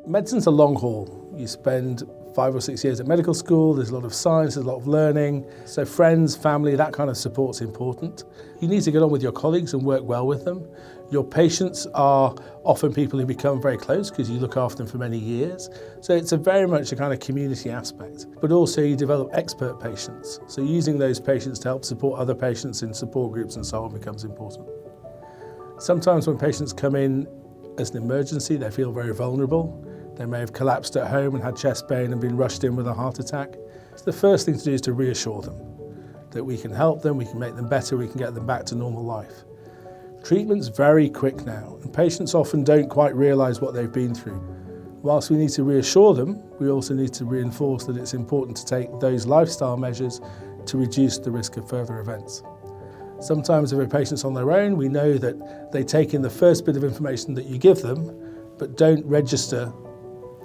Medicine's a long haul. You spend 5 or 6 years at medical school, there's a lot of science, there's a lot of learning. So friends, family, that kind of support's important. You need to get on with your colleagues and work well with them. Your patients are often people who become very close because you look after them for many years. So it's very much a kind of community aspect. But also you develop expert patients. So using those patients to help support other patients in support groups and so on becomes important. Sometimes when patients come in as an emergency, they feel very vulnerable. They may have collapsed at home and had chest pain and been rushed in with a heart attack. So the first thing to do is to reassure them that we can help them, we can make them better, we can get them back to normal life. Treatment's very quick now, and patients often don't quite realise what they've been through. Whilst we need to reassure them, we also need to reinforce that it's important to take those lifestyle measures to reduce the risk of further events. Sometimes if a patient's on their own, we know that they take in the first bit of information that you give them, but don't register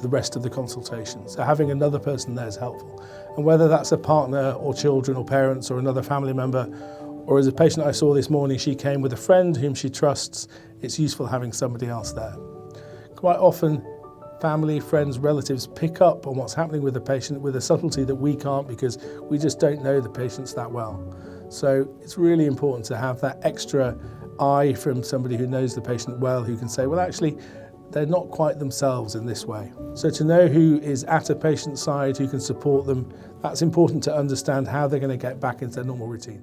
the rest of the consultation. So having another person there is helpful. And whether that's a partner or children or parents or another family member, or as a patient I saw this morning, she came with a friend whom she trusts, it's useful having somebody else there. Quite often, family, friends, relatives pick up on what's happening with the patient with a subtlety that we can't because we just don't know the patients that well. So it's really important to have that extra eye from somebody who knows the patient well, who can say, well, actually, they're not quite themselves in this way. So to know who is at a patient's side, who can support them, that's important to understand how they're going to get back into their normal routine.